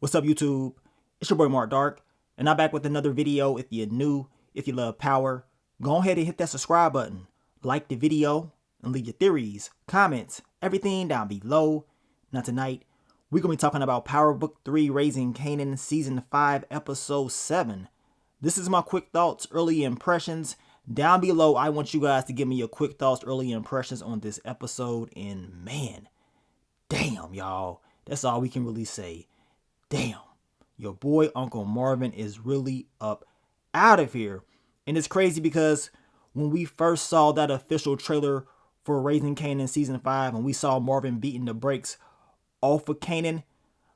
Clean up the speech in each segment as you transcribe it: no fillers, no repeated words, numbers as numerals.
What's up, YouTube? It's your boy Mark Dark, and I'm back with another video. If you're new, if you love power, go ahead and hit that subscribe button, like the video, and leave your theories, comments, everything down below. Now tonight, we're going to be talking about Power Book 3, Raising Kanan, Season 5, Episode 7. This is my quick thoughts, early impressions. Down below, I want you guys to give me your quick thoughts, early impressions on this episode, and man, damn, y'all, that's all we can really say. Damn, your boy Uncle Marvin is really up out of here. And it's crazy because when we first saw that official trailer for Raising Kanan Season 5 and we saw Marvin beating the brakes off of Kanan,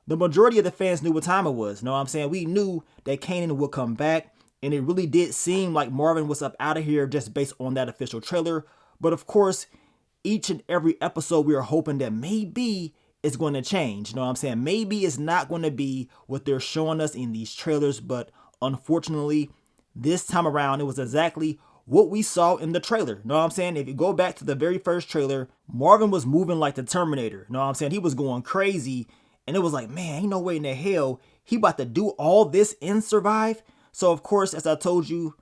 the majority of the fans knew what time it was. Know what I'm saying? We knew that Kanan would come back, and it really did seem like Marvin was up out of here just based on that official trailer. But of course, each and every episode we are hoping that maybe it's going to change. You know what I'm saying? Maybe it's not going to be what they're showing us in these trailers, but unfortunately, this time around, it was exactly what we saw in the trailer. You know what I'm saying? If you go back to the very first trailer, Marvin was moving like the Terminator. You know what I'm saying? He was going crazy, and it was like, man, ain't no way in the hell he about to do all this and survive. So, of course, as I told you,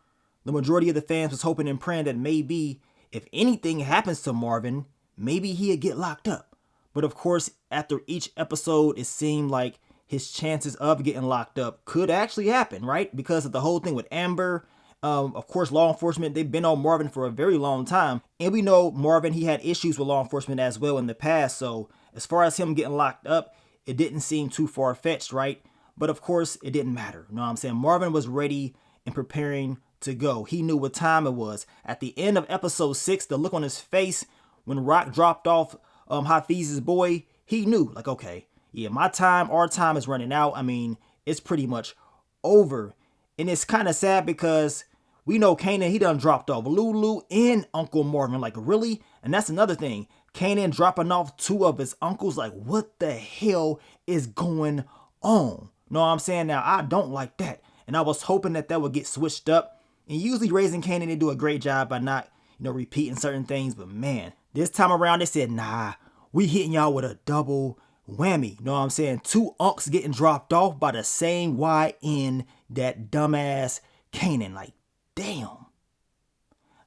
the majority of the fans was hoping and praying that maybe if anything happens to Marvin, maybe he'd get locked up. But of course, after each episode, it seemed like his chances of getting locked up could actually happen, right? Because of the whole thing with Amber. Of course, law enforcement, they've been on Marvin for a very long time. And we know Marvin, he had issues with law enforcement as well in the past. So as far as him getting locked up, it didn't seem too far-fetched, right? But of course, it didn't matter. You know what I'm saying? Marvin was ready and preparing to go. He knew what time it was. At the end of episode 6, the look on his face when Rock dropped off Hafiz's boy, he knew, like, okay, yeah, our time is running out. I mean, it's pretty much over. And it's kind of sad because we know Kanan, he done dropped off Lulu and Uncle Marvin. Like, really? And that's another thing. Kanan dropping off 2 of his uncles. Like, what the hell is going on? Know what I'm saying? Now, I don't like that. And I was hoping that would get switched up. And usually Raising Kanan, they do a great job by not, repeating certain things. But man, this time around, they said, nah, we hitting y'all with a double whammy. Know what I'm saying? 2 unks getting dropped off by the same YN, that dumbass Kanan. Like, damn.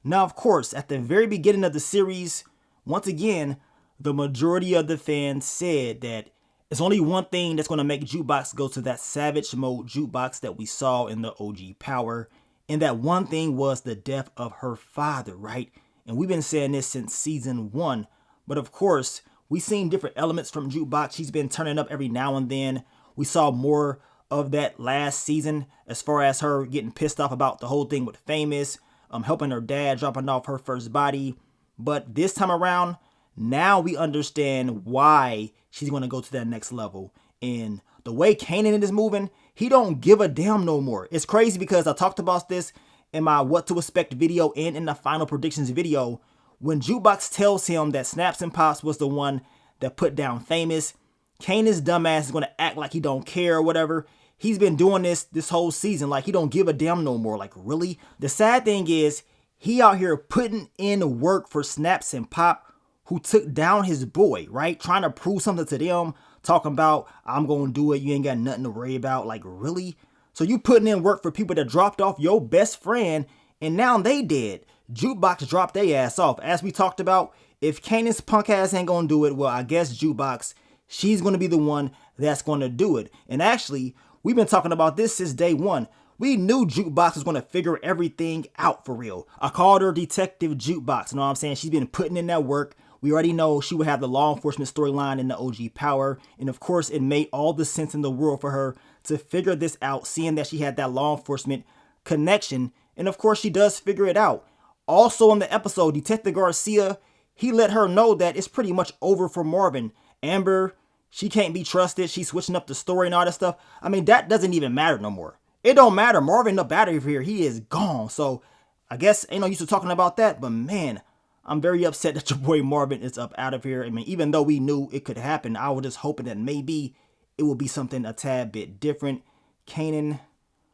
Now, of course, at the very beginning of the series, once again, the majority of the fans said that it's only one thing that's going to make Jukebox go to that savage mode Jukebox that we saw in the OG Power. And that one thing was the death of her father, right? And we've been saying this since season 1. But of course, we've seen different elements from Jukebox. She's been turning up every now and then. We saw more of that last season as far as her getting pissed off about the whole thing with Famous, helping her dad dropping off her first body. But this time around, now we understand why she's going to go to that next level. And the way Kanan is moving, he don't give a damn no more. It's crazy because I talked about this in my What to Expect video and in the Final Predictions video. When Jukebox tells him that Snaps and Pops was the one that put down Famous, Kanan's dumbass is going to act like he don't care or whatever. He's been doing this whole season like he don't give a damn no more. Like, really? The sad thing is, he out here putting in work for Snaps and Pop, who took down his boy, right? Trying to prove something to them, talking about, I'm going to do it, you ain't got nothing to worry about. Like, really? So you putting in work for people that dropped off your best friend, and now they dead. Jukebox dropped their ass off. As we talked about, if Kanan's punk ass ain't going to do it, well, I guess Jukebox, she's going to be the one that's going to do it. And actually, we've been talking about this since day 1. We knew Jukebox was going to figure everything out for real. I called her Detective Jukebox. You know what I'm saying? She's been putting in that work. We already know she would have the law enforcement storyline in the OG Power. And of course, it made all the sense in the world for her to figure this out, seeing that she had that law enforcement connection. And of course, she does figure it out. Also in the episode, Detective Garcia, he let her know that it's pretty much over for Marvin. Amber, she can't be trusted. She's switching up the story and all that stuff. I mean, that doesn't even matter no more. It don't matter. Marvin up out of here. He is gone. So I guess ain't no use to talking about that. But man, I'm very upset that your boy Marvin is up out of here. I mean, even though we knew it could happen, I was just hoping that maybe it would be something a tad bit different. Kanan,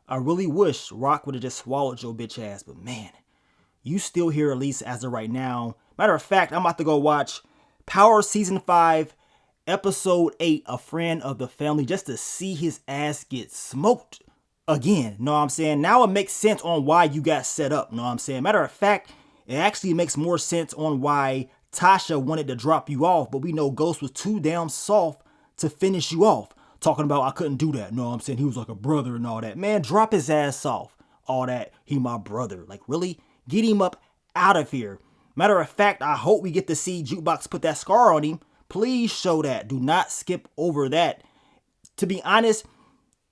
I really wish Rock would have just swallowed your bitch ass. But man, you still here at least as of right now. Matter of fact, I'm about to go watch Power Season 5, Episode 8, a friend of the family, just to see his ass get smoked again. Know what I'm saying? Now it makes sense on why you got set up. Know what I'm saying? Matter of fact, it actually makes more sense on why Tasha wanted to drop you off, but we know Ghost was too damn soft to finish you off. Talking about I couldn't do that. Know what I'm saying? He was like a brother and all that. Man, drop his ass off. All that, he my brother. Like, really? Get him up out of here. Matter of fact, I hope we get to see Jukebox put that scar on him. Please show that. Do not skip over that. To be honest,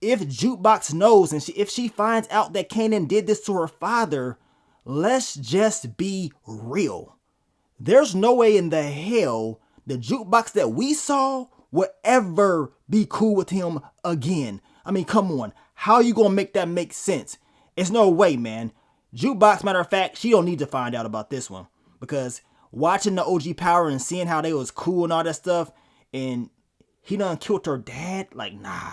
if Jukebox knows and if she finds out that Kanan did this to her father, let's just be real. There's no way in the hell the Jukebox that we saw would ever be cool with him again. I mean, come on. How are you going to make that make sense? It's no way, man. Jukebox, matter of fact, she don't need to find out about this one. Because watching the OG Power and seeing how they was cool and all that stuff, and he done killed her dad, like, nah.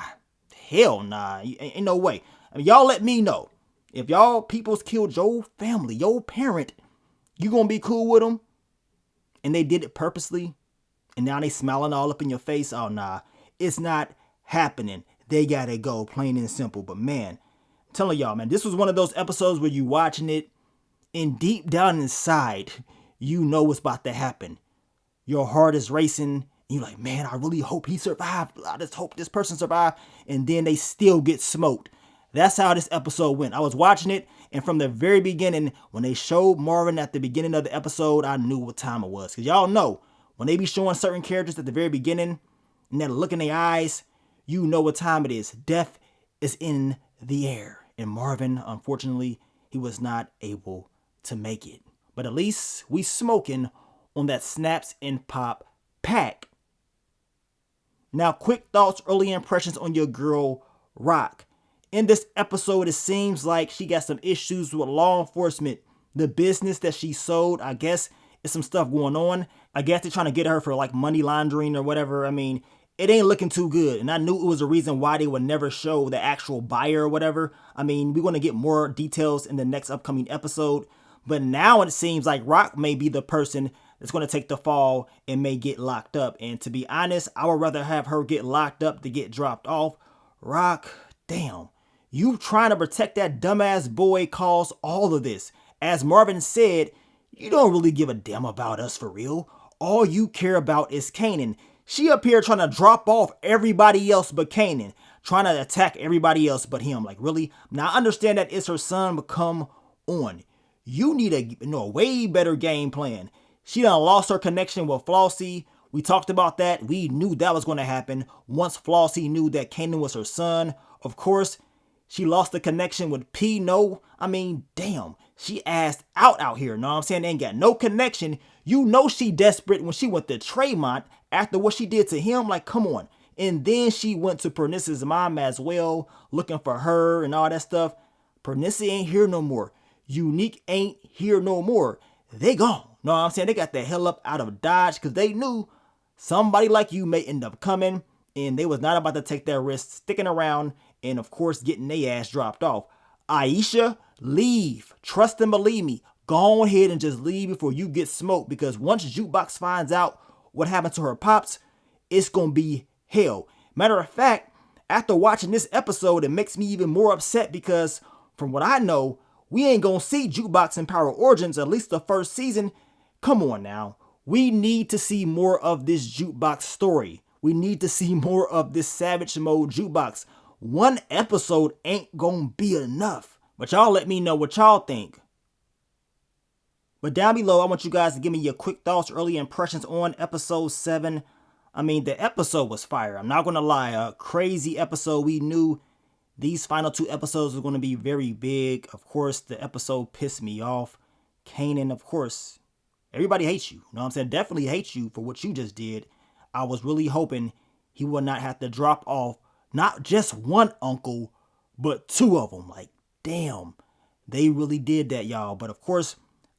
Hell nah. Ain't no way. I mean, y'all let me know. If y'all peoples killed your family, your parent, you gonna be cool with them? And they did it purposely? And now they smiling all up in your face? Oh, nah. It's not happening. They gotta go, plain and simple. But man, I'm telling y'all, man, this was one of those episodes where you watching it, and deep down inside, you know what's about to happen. Your heart is racing. And you're like, man, I really hope he survived. I just hope this person survived. And then they still get smoked. That's how this episode went. I was watching it, and from the very beginning, when they showed Marvin at the beginning of the episode, I knew what time it was. Because y'all know, when they be showing certain characters at the very beginning, and that look in their eyes, you know what time it is. Death is in the air. And Marvin, unfortunately, he was not able to make it. But at least we smoking on that Snaps and Pop pack. Now, quick thoughts, early impressions on your girl, Rock. In this episode, it seems like she got some issues with law enforcement. The business that she sold, I guess, is some stuff going on. I guess they're trying to get her for like money laundering or whatever. I mean, it ain't looking too good. And I knew it was a reason why they would never show the actual buyer or whatever. I mean, we're going to get more details in the next upcoming episode. But now it seems like Rock may be the person that's going to take the fall and may get locked up. And to be honest, I would rather have her get locked up than get dropped off. Rock, damn. You trying to protect that dumbass boy caused all of this. As Marvin said, you don't really give a damn about us for real. All you care about is Kanan. She up here trying to drop off everybody else but Kanan. Trying to attack everybody else but him. Like, really? Now, I understand that it's her son, but come on. You need a way better game plan. She done lost her connection with Flossie. We talked about that. We knew that was going to happen once Flossie knew that Kanan was her son. Of course, she lost the connection with P. No, I mean, damn. She asked out here. Know what I'm saying? They ain't got no connection. You know she desperate when she went to Tremont after what she did to him. Like, come on. And then she went to Pernissa's mom as well, looking for her and all that stuff. Pernissa ain't here no more. Unique ain't here no more. They gone. Know what I'm saying? They got the hell up out of Dodge because they knew somebody like you may end up coming, and they was not about to take that risk sticking around and, of course, getting their ass dropped off. Aisha, leave. Trust and believe me. Go ahead and just leave before you get smoked, because once Jukebox finds out what happened to her pops, it's going to be hell. Matter of fact, after watching this episode, it makes me even more upset because from what I know, we ain't going to see Jukebox and Power Origins, at least the first season. Come on now. We need to see more of this Jukebox story. We need to see more of this Savage Mode Jukebox. One episode ain't gonna be enough. But y'all let me know what y'all think. But down below, I want you guys to give me your quick thoughts, early impressions on episode 7. I mean, the episode was fire. I'm not gonna lie. A crazy episode. We knew these final 2 episodes were gonna be very big. Of course, the episode pissed me off. Kanan, of course, everybody hates you. You know what I'm saying? Definitely hates you for what you just did. I was really hoping he would not have to drop off not just one uncle, but 2 of them. Like, damn, they really did that, y'all. But of course,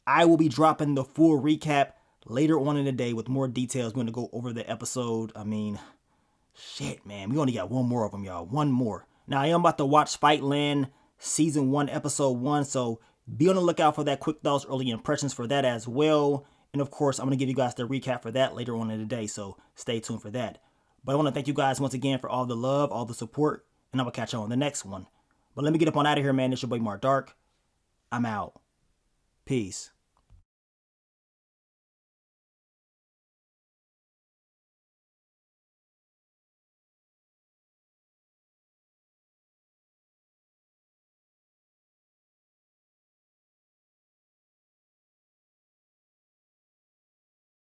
I will be dropping the full recap later on in the day with more details. We're going to go over the episode. I mean, shit, man. We only got 1 more of them, y'all. 1 more. Now, I am about to watch Fightland Season 1, Episode 1. So be on the lookout for that quick thoughts, early impressions for that as well. And of course, I'm going to give you guys the recap for that later on in the day. So stay tuned for that. But I want to thank you guys once again for all the love, all the support, and I will catch you on the next one. But let me get up on out of here, man. It's your boy Mark Dark. I'm out. Peace.